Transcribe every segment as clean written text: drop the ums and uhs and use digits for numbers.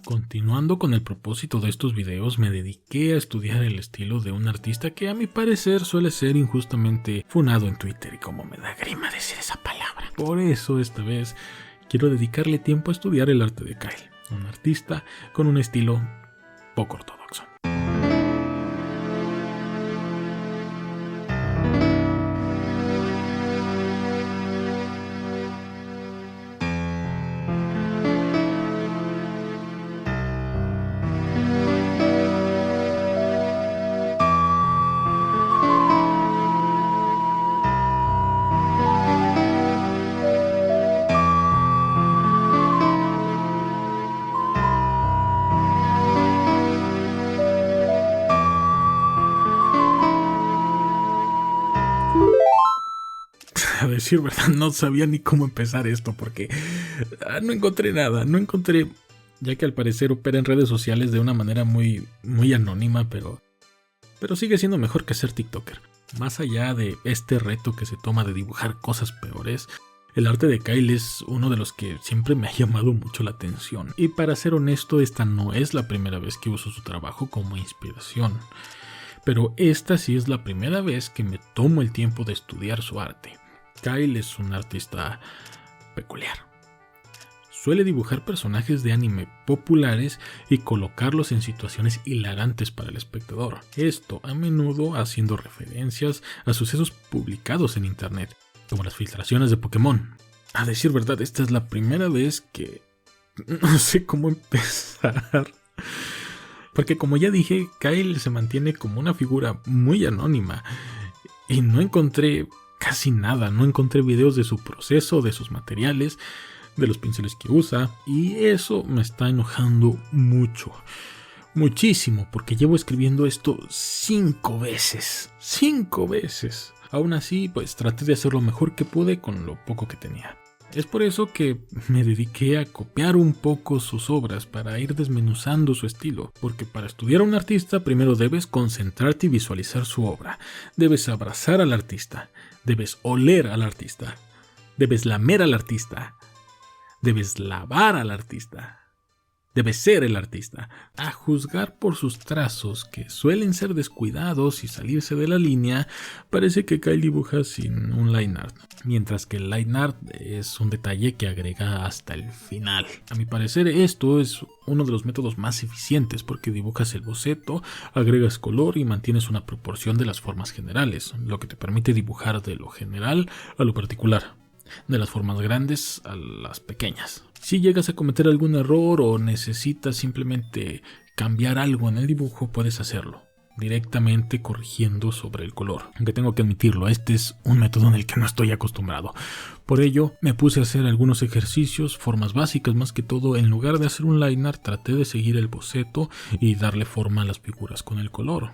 Continuando con el propósito de estos videos, me dediqué a estudiar el estilo de un artista que a mi parecer suele ser injustamente funado en Twitter, y como me da grima decir esa palabra. Por eso esta vez quiero dedicarle tiempo a estudiar el arte de Kyle, un artista con un estilo poco ortodoxo. A decir verdad, no sabía ni cómo empezar esto porque no encontré nada, ya que al parecer opera en redes sociales de una manera muy anónima, pero sigue siendo mejor que ser TikToker. Más allá de este reto que se toma de dibujar cosas peores, el arte de Kyle es uno de los que siempre me ha llamado mucho la atención. Y para ser honesto, esta no es la primera vez que uso su trabajo como inspiración. Pero esta sí es la primera vez que me tomo el tiempo de estudiar su arte. Kyle es un artista peculiar. Suele dibujar personajes de anime populares y colocarlos en situaciones hilarantes para el espectador. Esto a menudo haciendo referencias a sucesos publicados en internet, como las filtraciones de Pokémon. A decir verdad, esta es la primera vez que no sé cómo empezar. Porque como ya dije, Kyle se mantiene como una figura muy anónima y no encontré casi nada, no encontré videos de su proceso, de sus materiales, de los pinceles que usa, y eso me está enojando mucho, muchísimo, porque llevo escribiendo esto 5 veces. Aún así, pues traté de hacer lo mejor que pude con lo poco que tenía. Es por eso que me dediqué a copiar un poco sus obras para ir desmenuzando su estilo, porque para estudiar a un artista primero debes concentrarte y visualizar su obra, debes abrazar al artista, debes oler al artista, debes lamer al artista, debes lavar al artista, debes ser el artista. A juzgar por sus trazos, que suelen ser descuidados y salirse de la línea, parece que Kyle dibuja sin un line art, mientras que el line art es un detalle que agrega hasta el final. A mi parecer esto es uno de los métodos más eficientes porque dibujas el boceto, agregas color y mantienes una proporción de las formas generales, lo que te permite dibujar de lo general a lo particular, de las formas grandes a las pequeñas. Si llegas a cometer algún error o necesitas simplemente cambiar algo en el dibujo, puedes hacerlo directamente corrigiendo sobre el color. Aunque tengo que admitirlo, este es un método en el que no estoy acostumbrado. Por ello, me puse a hacer algunos ejercicios, formas básicas más que todo. En lugar de hacer un line art, traté de seguir el boceto y darle forma a las figuras con el color.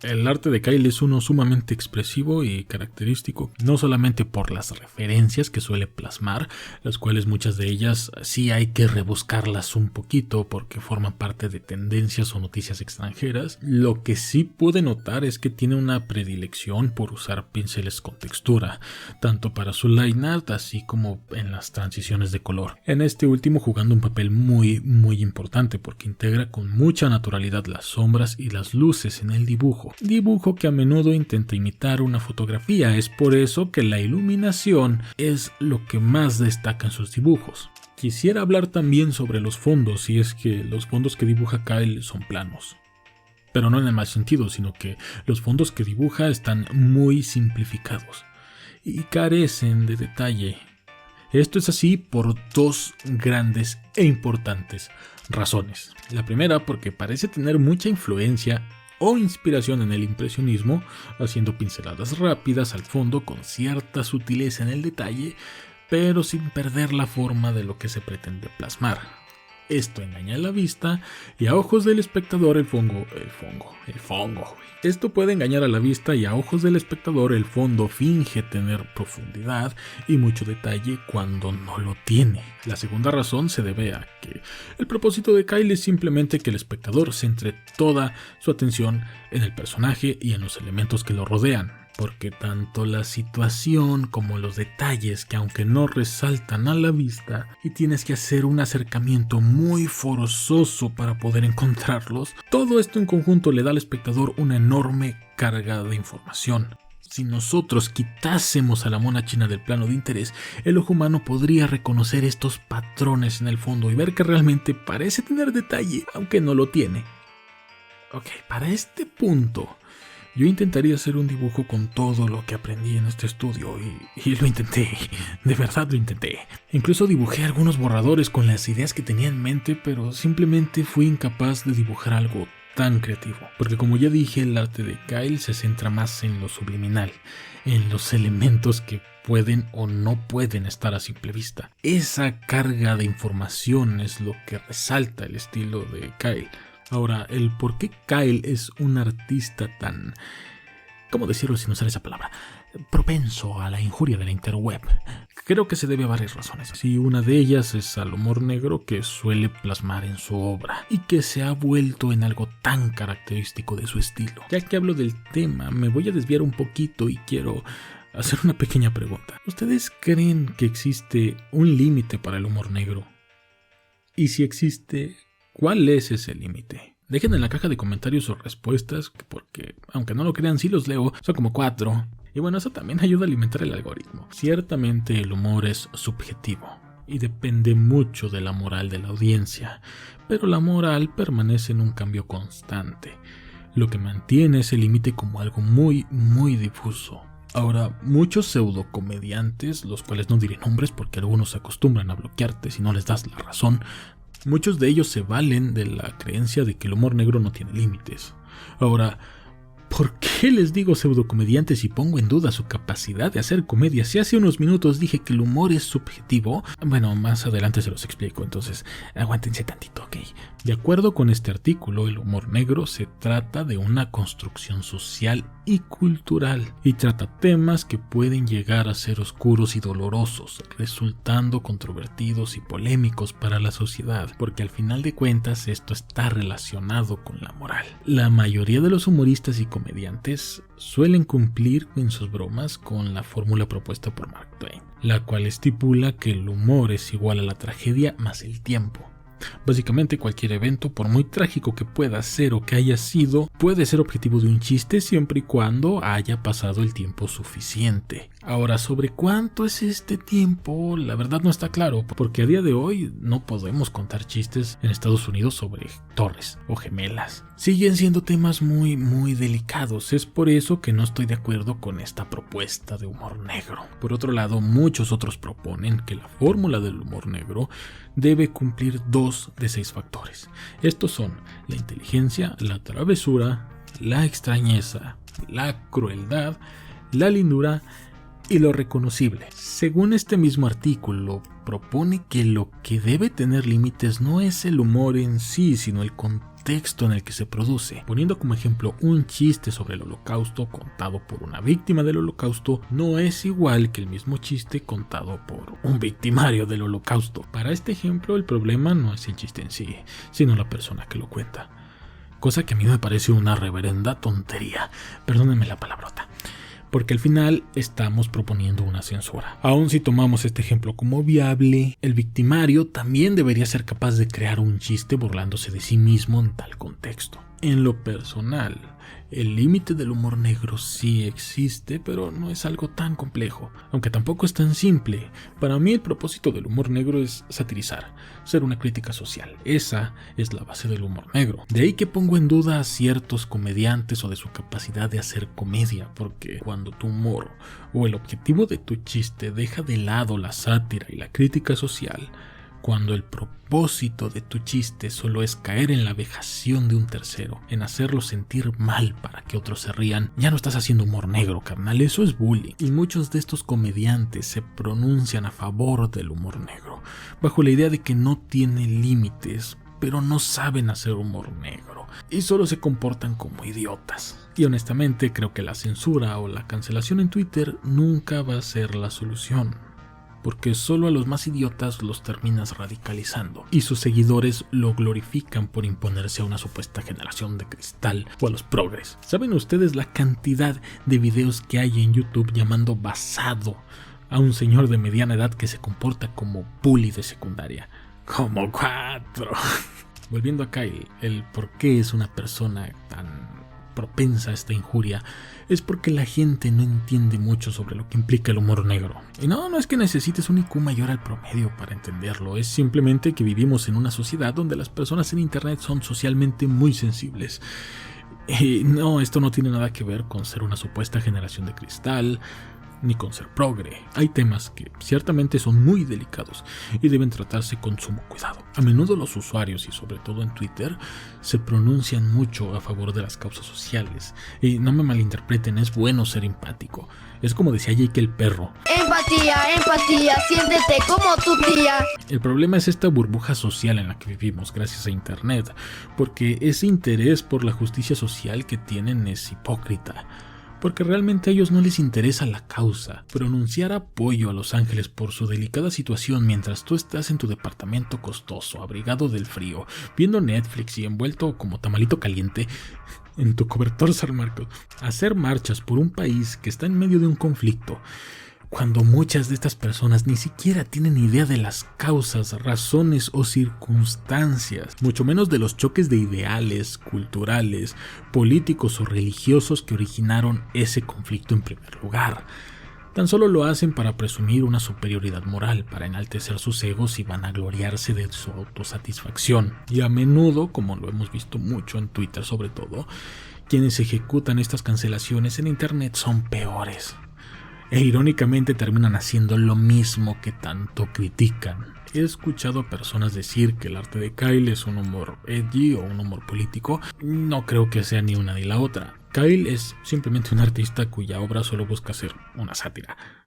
El arte de Kyle es uno sumamente expresivo y característico, no solamente por las referencias que suele plasmar, las cuales muchas de ellas sí hay que rebuscarlas un poquito porque forman parte de tendencias o noticias extranjeras. Lo que sí pude notar es que tiene una predilección por usar pinceles con textura, tanto para su line art así como en las transiciones de color. En este último jugando un papel muy importante porque integra con mucha naturalidad las sombras y las luces en el dibujo que a menudo intenta imitar una fotografía. Es por eso que la iluminación es lo que más destaca en sus dibujos. Quisiera hablar también sobre los fondos, y es que los fondos que dibuja Kyle son planos. Pero no en el mal sentido, sino que los fondos que dibuja están muy simplificados y carecen de detalle. Esto es así por 2 grandes e importantes razones. La primera, porque parece tener mucha influencia o inspiración en el impresionismo, haciendo pinceladas rápidas al fondo con cierta sutileza en el detalle, pero sin perder la forma de lo que se pretende plasmar. Esto engaña a la vista y a ojos del espectador el fongo. Esto puede engañar a la vista y a ojos del espectador el fondo finge tener profundidad y mucho detalle cuando no lo tiene. La segunda razón se debe a que el propósito de Kyle es simplemente que el espectador centre toda su atención en el personaje y en los elementos que lo rodean. porque tanto la situación como los detalles que aunque no resaltan a la vista y tienes que hacer un acercamiento muy forzoso para poder encontrarlos, todo esto en conjunto le da al espectador una enorme carga de información. Si nosotros quitásemos a la mona china del plano de interés, el ojo humano podría reconocer estos patrones en el fondo y ver que realmente parece tener detalle, aunque no lo tiene. Ok, para este punto, yo intentaría hacer un dibujo con todo lo que aprendí en este estudio y lo intenté, de verdad lo intenté. Incluso dibujé algunos borradores con las ideas que tenía en mente, pero simplemente fui incapaz de dibujar algo tan creativo, porque como ya dije, el arte de Kyle se centra más en lo subliminal, en los elementos que pueden o no pueden estar a simple vista. Esa carga de información es lo que resalta el estilo de Kyle. Ahora, el por qué Kyle es un artista tan, ¿cómo decirlo sin usar esa palabra?, propenso a la injuria de la interweb, creo que se debe a varias razones. Sí, una de ellas es al humor negro que suele plasmar en su obra y que se ha vuelto en algo tan característico de su estilo. Ya que hablo del tema, me voy a desviar un poquito y quiero hacer una pequeña pregunta. ¿Ustedes creen que existe un límite para el humor negro? Y si existe, ¿cuál es ese límite? Dejen en la caja de comentarios sus respuestas, porque aunque no lo crean, sí los leo, son como 4. Y bueno, eso también ayuda a alimentar el algoritmo. Ciertamente el humor es subjetivo y depende mucho de la moral de la audiencia, pero la moral permanece en un cambio constante, lo que mantiene ese límite como algo muy, muy difuso. Ahora, muchos pseudocomediantes, los cuales no diré nombres porque algunos se acostumbran a bloquearte si no les das la razón, muchos de ellos se valen de la creencia de que el humor negro no tiene límites. Ahora, ¿por qué les digo pseudocomediantes y pongo en duda su capacidad de hacer comedia? Si hace unos minutos dije que el humor es subjetivo, bueno, más adelante se los explico, entonces aguántense tantito, ¿ok? De acuerdo con este artículo, el humor negro se trata de una construcción social y cultural y trata temas que pueden llegar a ser oscuros y dolorosos, resultando controvertidos y polémicos para la sociedad, porque al final de cuentas esto está relacionado con la moral. La mayoría de los humoristas y comediantes suelen cumplir en sus bromas con la fórmula propuesta por Mark Twain, la cual estipula que el humor es igual a la tragedia más el tiempo. Básicamente cualquier evento, por muy trágico que pueda ser o que haya sido, puede ser objetivo de un chiste siempre y cuando haya pasado el tiempo suficiente. Ahora, sobre cuánto es este tiempo, la verdad no está claro, porque a día de hoy no podemos contar chistes en Estados Unidos sobre torres o gemelas. Siguen siendo temas muy, muy delicados, es por eso que no estoy de acuerdo con esta propuesta de humor negro. Por otro lado, muchos otros proponen que la fórmula del humor negro debe cumplir 2 de 6 factores. Estos son la inteligencia, la travesura, la extrañeza, la crueldad, la lindura y lo reconocible. Según este mismo artículo, propone que lo que debe tener límites no es el humor en sí, sino el contexto en el que se produce. Poniendo como ejemplo un chiste sobre el holocausto contado por una víctima del holocausto no es igual que el mismo chiste contado por un victimario del holocausto. Para este ejemplo, el problema no es el chiste en sí, sino la persona que lo cuenta. Cosa que a mí me parece una reverenda tontería. Perdónenme la palabrota. Porque al final estamos proponiendo una censura. Aun si tomamos este ejemplo como viable, el victimario también debería ser capaz de crear un chiste burlándose de sí mismo en tal contexto. En lo personal, el límite del humor negro sí existe, pero no es algo tan complejo, aunque tampoco es tan simple. Para mí el propósito del humor negro es satirizar, ser una crítica social. Esa es la base del humor negro. De ahí que pongo en duda a ciertos comediantes o de su capacidad de hacer comedia, porque cuando tu humor o el objetivo de tu chiste deja de lado la sátira y la crítica social, cuando el propósito de tu chiste solo es caer en la vejación de un tercero, en hacerlo sentir mal para que otros se rían, ya no estás haciendo humor negro, carnal, eso es bullying. Y muchos de estos comediantes se pronuncian a favor del humor negro, bajo la idea de que no tiene límites, pero no saben hacer humor negro, y solo se comportan como idiotas. Y honestamente creo que la censura o la cancelación en Twitter nunca va a ser la solución. porque solo a los más idiotas los terminas radicalizando, y sus seguidores lo glorifican por imponerse a una supuesta generación de cristal o a los progres. ¿Saben ustedes la cantidad de videos que hay en YouTube llamando basado a un señor de mediana edad que se comporta como bully de secundaria? Como 4. Volviendo a Kyle, el por qué es una persona tan propensa a esta injuria es porque la gente no entiende mucho sobre lo que implica el humor negro. Y no es que necesites un IQ mayor al promedio para entenderlo, es simplemente que vivimos en una sociedad donde las personas en internet son socialmente muy sensibles. Y no, esto no tiene nada que ver con ser una supuesta generación de cristal, ni con ser progre. Hay temas que ciertamente son muy delicados y deben tratarse con sumo cuidado. A menudo los usuarios, y sobre todo en Twitter, se pronuncian mucho a favor de las causas sociales. Y no me malinterpreten, es bueno ser empático. Es como decía Jake el perro. Empatía, siéntete como tu tía. El problema es esta burbuja social en la que vivimos gracias a internet, porque ese interés por la justicia social que tienen es hipócrita. Porque realmente a ellos no les interesa la causa. Pronunciar apoyo a Los Ángeles por su delicada situación mientras tú estás en tu departamento costoso, abrigado del frío, viendo Netflix y envuelto como tamalito caliente en tu cobertor San Marcos. Hacer marchas por un país que está en medio de un conflicto, cuando muchas de estas personas ni siquiera tienen idea de las causas, razones o circunstancias, mucho menos de los choques de ideales, culturales, políticos o religiosos que originaron ese conflicto en primer lugar. Tan solo lo hacen para presumir una superioridad moral, para enaltecer sus egos y vanagloriarse de su autosatisfacción. Y a menudo, como lo hemos visto mucho en Twitter sobre todo, quienes ejecutan estas cancelaciones en internet son peores. E irónicamente terminan haciendo lo mismo que tanto critican. He escuchado a personas decir que el arte de Kyle es un humor edgy o un humor político. No creo que sea ni una ni la otra. Kyle es simplemente un artista cuya obra solo busca ser una sátira.